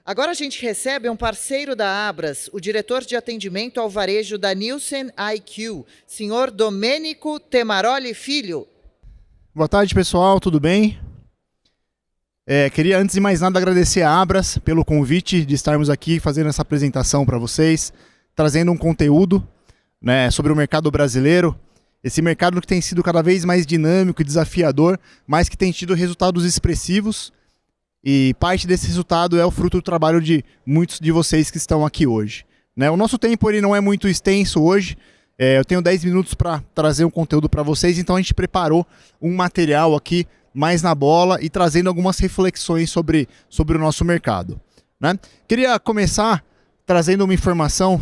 Agora a gente recebe um parceiro da Abras, o diretor de atendimento ao varejo da Nielsen IQ, senhor Domênico Temaroli Filho. Boa tarde, pessoal, tudo bem? Queria, antes de mais nada, agradecer a Abras pelo convite de estarmos aqui fazendo essa apresentação para vocês, trazendo um conteúdo, né, sobre o mercado brasileiro, esse mercado que tem sido cada vez mais dinâmico e desafiador, mas que tem tido resultados expressivos, e parte desse resultado é o fruto do trabalho de muitos de vocês que estão aqui hoje, né? O nosso tempo ele não é muito extenso hoje, eu tenho 10 minutos para trazer um conteúdo para vocês, então a gente preparou um material aqui mais na bola e trazendo algumas reflexões sobre o nosso mercado, né? Queria começar trazendo uma informação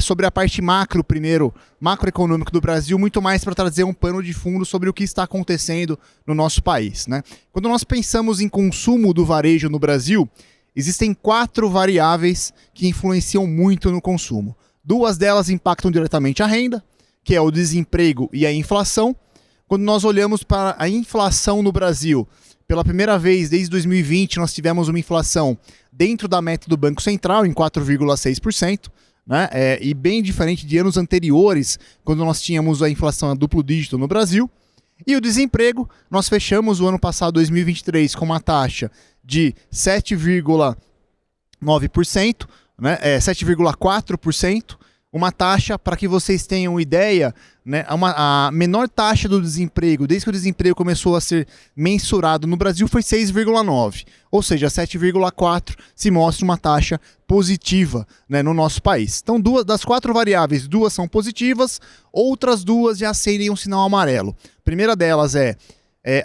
sobre a parte macroeconômica do Brasil, muito mais para trazer um pano de fundo sobre o que está acontecendo no nosso país, né? Quando nós pensamos em consumo do varejo no Brasil, existem 4 variáveis que influenciam muito no consumo. 2 delas impactam diretamente a renda, que é o desemprego e a inflação. Quando nós olhamos para a inflação no Brasil, pela primeira vez desde 2020, nós tivemos uma inflação dentro da meta do Banco Central, em 4,6%, né? E bem diferente de anos anteriores, quando nós tínhamos a inflação a duplo dígito no Brasil. E o desemprego, nós fechamos o ano passado, 2023, com uma taxa de 7,9%, né? 7,4%, uma taxa, para que vocês tenham ideia, né, a menor taxa do desemprego, desde que o desemprego começou a ser mensurado no Brasil, foi 6,9%. Ou seja, 7,4% se mostra uma taxa positiva, né, no nosso país. Então, das 4 variáveis, 2 são positivas, outras 2 já acendem um sinal amarelo. A primeira delas é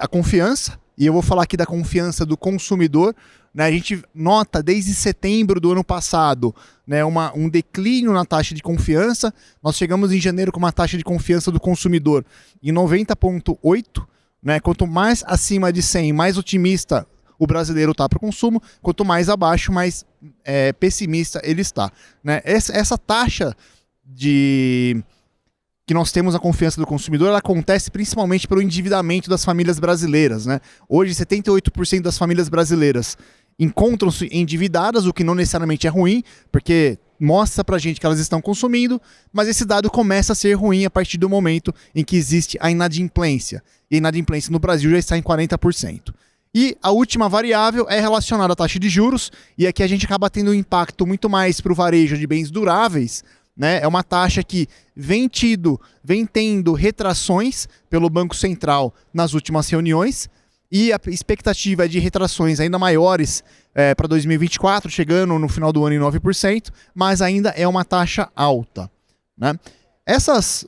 a confiança, e eu vou falar aqui da confiança do consumidor, né? A gente nota desde setembro do ano passado, né, um declínio na taxa de confiança. Nós chegamos em janeiro com uma taxa de confiança do consumidor em 90,8, né? Quanto mais acima de 100, mais otimista o brasileiro está para o consumo, quanto mais abaixo, mais pessimista ele está, né? Essa taxa que nós temos a confiança do consumidor, ela acontece principalmente pelo endividamento das famílias brasileiras, né? Hoje, 78% das famílias brasileiras encontram-se endividadas, o que não necessariamente é ruim, porque mostra pra gente que elas estão consumindo, mas esse dado começa a ser ruim a partir do momento em que existe a inadimplência. E a inadimplência no Brasil já está em 40%. E a última variável é relacionada à taxa de juros, e aqui a gente acaba tendo um impacto muito mais para o varejo de bens duráveis, né? É uma taxa que vem tendo retrações pelo Banco Central nas últimas reuniões, e a expectativa é de retrações ainda maiores para 2024, chegando no final do ano em 9%, mas ainda é uma taxa alta, né? Essas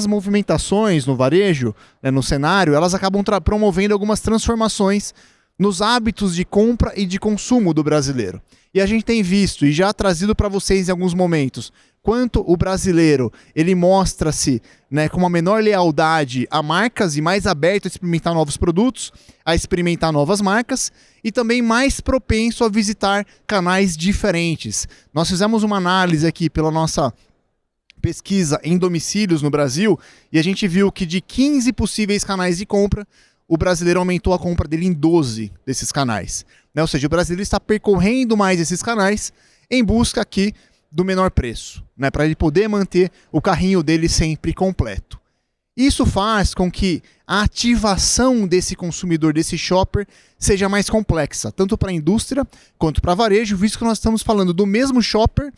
movimentações no varejo, né, no cenário, elas acabam promovendo algumas transformações nos hábitos de compra e de consumo do brasileiro. E a gente tem visto, e já trazido para vocês em alguns momentos, quanto o brasileiro ele mostra-se, né, com uma menor lealdade a marcas e mais aberto a experimentar novos produtos, a experimentar novas marcas, e também mais propenso a visitar canais diferentes. Nós fizemos uma análise aqui pela nossa pesquisa em domicílios no Brasil, e a gente viu que de 15 possíveis canais de compra, o brasileiro aumentou a compra dele em 12 desses canais, né? Ou seja, o brasileiro está percorrendo mais esses canais em busca aqui do menor preço, né? Para ele poder manter o carrinho dele sempre completo. Isso faz com que a ativação desse consumidor, desse shopper, seja mais complexa, tanto para a indústria quanto para varejo, visto que nós estamos falando do mesmo shopper,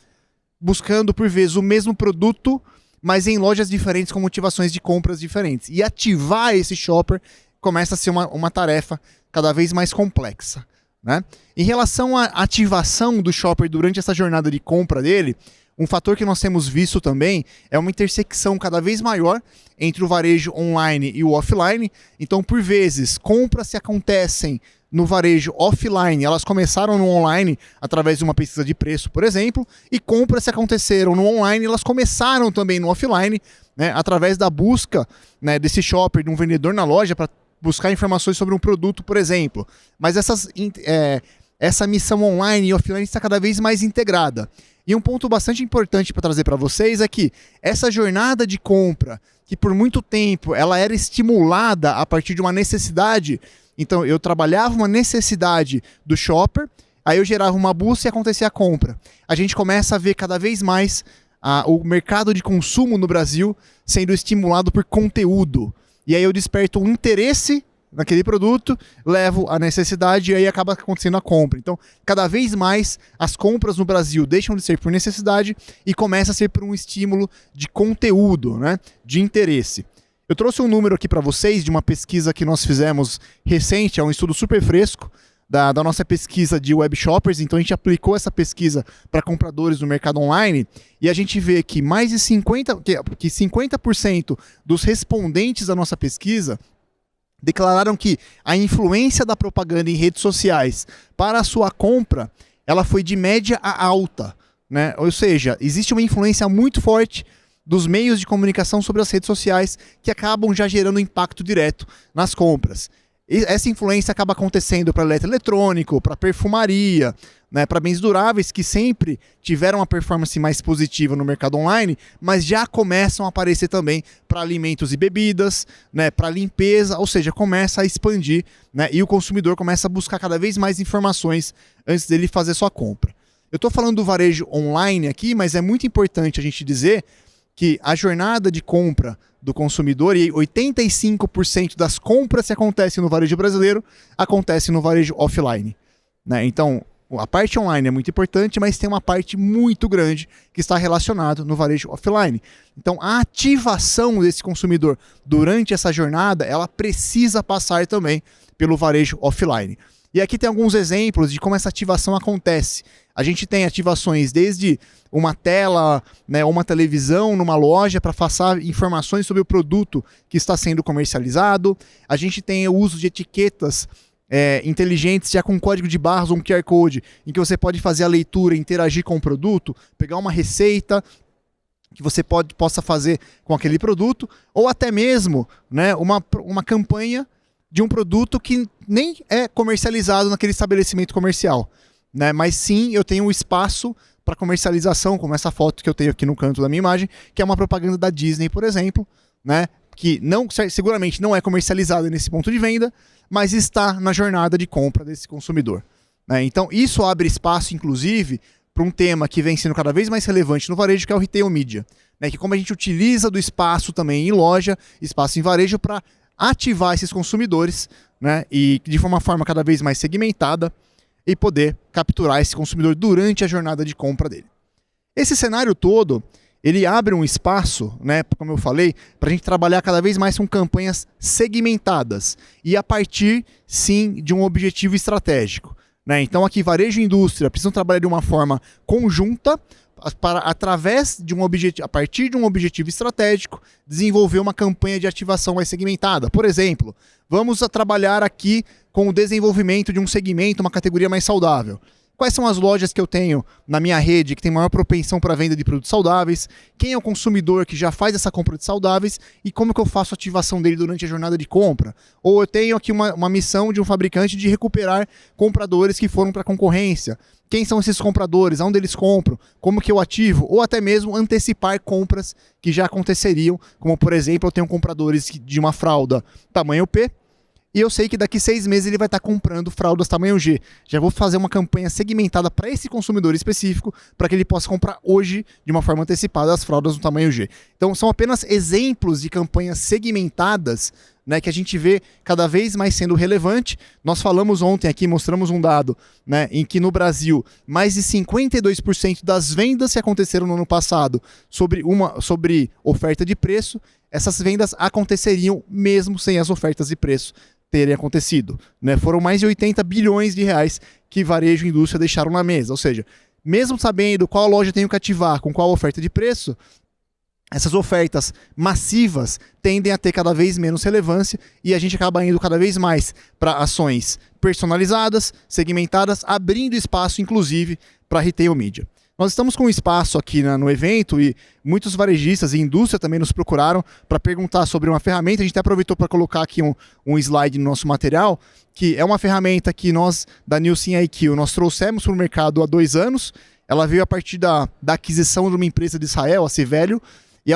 buscando por vezes o mesmo produto, mas em lojas diferentes, com motivações de compras diferentes. E ativar esse shopper começa a ser uma tarefa cada vez mais complexa, né? Em relação à ativação do shopper durante essa jornada de compra dele, um fator que nós temos visto também é uma intersecção cada vez maior entre o varejo online e o offline. Então, por vezes, compras que acontecem no varejo offline, elas começaram no online através de uma pesquisa de preço, por exemplo, e compras que aconteceram no online, elas começaram também no offline, né, através da busca, né, desse shopper, de um vendedor na loja para buscar informações sobre um produto, por exemplo. Mas essa missão online e offline está cada vez mais integrada. E um ponto bastante importante para trazer para vocês é que essa jornada de compra, que por muito tempo ela era estimulada a partir de uma necessidade, então eu trabalhava uma necessidade do shopper, Aí eu gerava uma busca e acontecia a compra. A gente começa a ver cada vez mais o mercado de consumo no Brasil sendo estimulado por conteúdo. E aí eu desperto um interesse naquele produto, levo a necessidade e aí acaba acontecendo a compra. Então, cada vez mais as compras no Brasil deixam de ser por necessidade e começa a ser por um estímulo de conteúdo, né? De interesse. Eu trouxe um número aqui para vocês de uma pesquisa que nós fizemos recente, é um estudo super fresco, da nossa pesquisa de web shoppers. Então a gente aplicou essa pesquisa para compradores no mercado online e a gente vê que mais de 50% dos respondentes da nossa pesquisa declararam que a influência da propaganda em redes sociais para a sua compra, ela foi de média a alta, né? Ou seja, existe uma influência muito forte dos meios de comunicação sobre as redes sociais que acabam já gerando impacto direto nas compras. E essa influência acaba acontecendo para eletroeletrônico, para perfumaria, né, para bens duráveis que sempre tiveram uma performance mais positiva no mercado online, mas já começam a aparecer também para alimentos e bebidas, né, para limpeza, ou seja, começa a expandir, né, e o consumidor começa a buscar cada vez mais informações antes dele fazer sua compra. Eu estou falando do varejo online aqui, mas é muito importante a gente dizer que a jornada de compra do consumidor, e 85% das compras que acontecem no varejo brasileiro, acontece no varejo offline, né? Então, a parte online é muito importante, mas tem uma parte muito grande que está relacionada no varejo offline. Então, a ativação desse consumidor durante essa jornada, ela precisa passar também pelo varejo offline. E aqui tem alguns exemplos de como essa ativação acontece. A gente tem ativações desde uma tela, né, uma televisão numa loja para passar informações sobre o produto que está sendo comercializado. A gente tem o uso de etiquetas inteligentes, já com código de barras ou um QR Code, em que você pode fazer a leitura, interagir com o produto, pegar uma receita que você possa fazer com aquele produto, ou até mesmo, né, uma campanha de um produto que nem é comercializado naquele estabelecimento comercial, né? Mas sim, eu tenho um espaço para comercialização, como essa foto que eu tenho aqui no canto da minha imagem, que é uma propaganda da Disney, por exemplo, né? Que seguramente não é comercializada nesse ponto de venda, mas está na jornada de compra desse consumidor, né? Então isso abre espaço, inclusive, para um tema que vem sendo cada vez mais relevante no varejo, que é o retail media, né? Que como a gente utiliza do espaço também em loja, espaço em varejo, para ativar esses consumidores, né, e de uma forma cada vez mais segmentada e poder capturar esse consumidor durante a jornada de compra dele. Esse cenário todo, ele abre um espaço, né, como eu falei, para a gente trabalhar cada vez mais com campanhas segmentadas e a partir, sim, de um objetivo estratégico, né? Então aqui varejo e indústria precisam trabalhar de uma forma conjunta para, através de a partir de um objetivo estratégico, desenvolver uma campanha de ativação mais segmentada. Por exemplo, vamos trabalhar aqui com o desenvolvimento de um segmento, uma categoria mais saudável. Quais são as lojas que eu tenho na minha rede que tem maior propensão para a venda de produtos saudáveis? Quem é o consumidor que já faz essa compra de saudáveis? E como que eu faço a ativação dele durante a jornada de compra? Ou eu tenho aqui uma missão de um fabricante de recuperar compradores que foram para a concorrência. Quem são esses compradores? Aonde eles compram? Como que eu ativo? Ou até mesmo antecipar compras que já aconteceriam. Como, por exemplo, eu tenho compradores de uma fralda tamanho P, e eu sei que daqui 6 meses ele vai estar comprando fraldas tamanho G. Já vou fazer uma campanha segmentada para esse consumidor específico, para que ele possa comprar hoje, de uma forma antecipada, as fraldas no tamanho G. Então são apenas exemplos de campanhas segmentadas, né, que a gente vê cada vez mais sendo relevante. Nós falamos ontem aqui, mostramos um dado, né, em que no Brasil mais de 52% das vendas que aconteceram no ano passado sobre oferta de preço, essas vendas aconteceriam mesmo sem as ofertas de preço terem acontecido, né? Foram mais de 80 bilhões de reais que varejo e indústria deixaram na mesa. Ou seja, mesmo sabendo qual loja tenho que ativar com qual oferta de preço, essas ofertas massivas tendem a ter cada vez menos relevância e a gente acaba indo cada vez mais para ações personalizadas, segmentadas, abrindo espaço, inclusive, para retail media. Nós estamos com um espaço aqui no evento e muitos varejistas e indústria também nos procuraram para perguntar sobre uma ferramenta. A gente até aproveitou para colocar aqui um slide no nosso material, que é uma ferramenta que nós, da Nielsen IQ, nós trouxemos para o mercado há 2 anos. Ela veio a partir da aquisição de uma empresa de Israel, a Civelio, E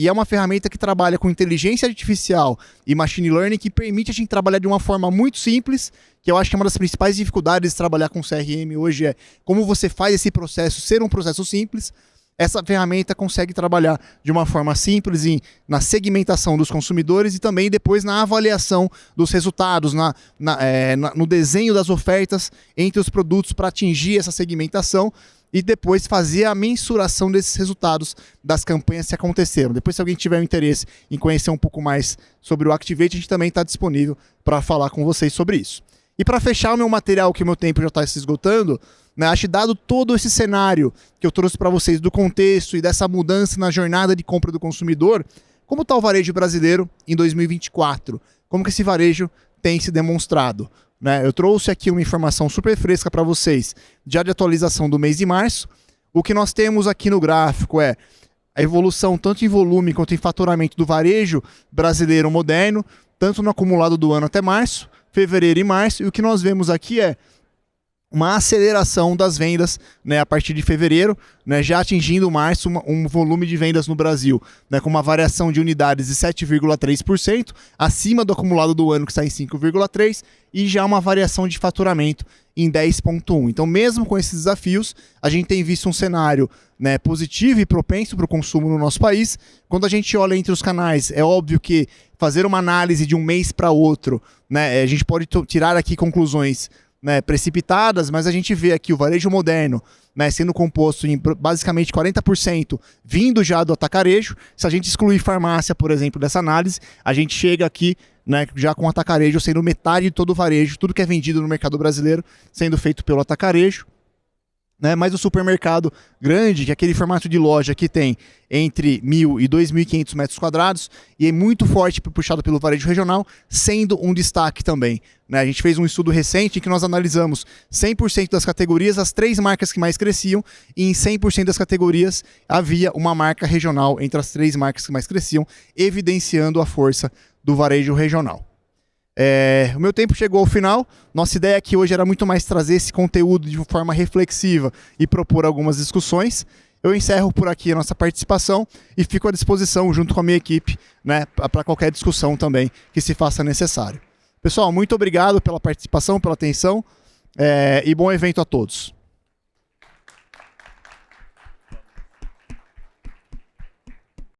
é uma ferramenta que trabalha com inteligência artificial e machine learning que permite a gente trabalhar de uma forma muito simples, que eu acho que é uma das principais dificuldades de trabalhar com CRM hoje é como você faz esse processo ser um processo simples. Essa ferramenta consegue trabalhar de uma forma simples na segmentação dos consumidores e também depois na avaliação dos resultados, no desenho das ofertas entre os produtos para atingir essa segmentação e depois fazer a mensuração desses resultados das campanhas que aconteceram. Depois, se alguém tiver um interesse em conhecer um pouco mais sobre o Activate, a gente também está disponível para falar com vocês sobre isso. E para fechar o meu material, que o meu tempo já está se esgotando, né, acho que dado todo esse cenário que eu trouxe para vocês do contexto e dessa mudança na jornada de compra do consumidor, como está o varejo brasileiro em 2024? Como que esse varejo tem se demonstrado? Né? Eu trouxe aqui uma informação super fresca para vocês, já de atualização do mês de março. O que nós temos aqui no gráfico é a evolução tanto em volume quanto em faturamento do varejo brasileiro moderno, tanto no acumulado do ano até março, fevereiro e março, e o que nós vemos aqui é uma aceleração das vendas, né, a partir de fevereiro, né, já atingindo março um volume de vendas no Brasil, né, com uma variação de unidades de 7,3%, acima do acumulado do ano que está em 5,3%, e já uma variação de faturamento em 10,1%. Então, mesmo com esses desafios, a gente tem visto um cenário, né, positivo e propenso para o consumo no nosso país. Quando a gente olha entre os canais, é óbvio que fazer uma análise de um mês para outro, né, a gente pode tirar aqui conclusões, né, precipitadas, mas a gente vê aqui o varejo moderno, né, sendo composto em basicamente 40% vindo já do atacarejo. Se a gente excluir farmácia, por exemplo, dessa análise, a gente chega aqui, né, já com o atacarejo sendo metade de todo o varejo, tudo que é vendido no mercado brasileiro sendo feito pelo atacarejo. Né, mas o supermercado grande, que é aquele formato de loja que tem entre 1.000 e 2.500 metros quadrados e é muito forte puxado pelo varejo regional, sendo um destaque também. Né, a gente fez um estudo recente em que nós analisamos 100% das categorias, as 3 marcas que mais cresciam, e em 100% das categorias havia uma marca regional entre as 3 marcas que mais cresciam, evidenciando a força do varejo regional. O meu tempo chegou ao final. Nossa ideia aqui hoje era muito mais trazer esse conteúdo de forma reflexiva e propor algumas discussões. Eu encerro por aqui a nossa participação e fico à disposição junto com a minha equipe, né, para qualquer discussão também que se faça necessário. Pessoal, muito obrigado pela participação, pela atenção e bom evento a todos.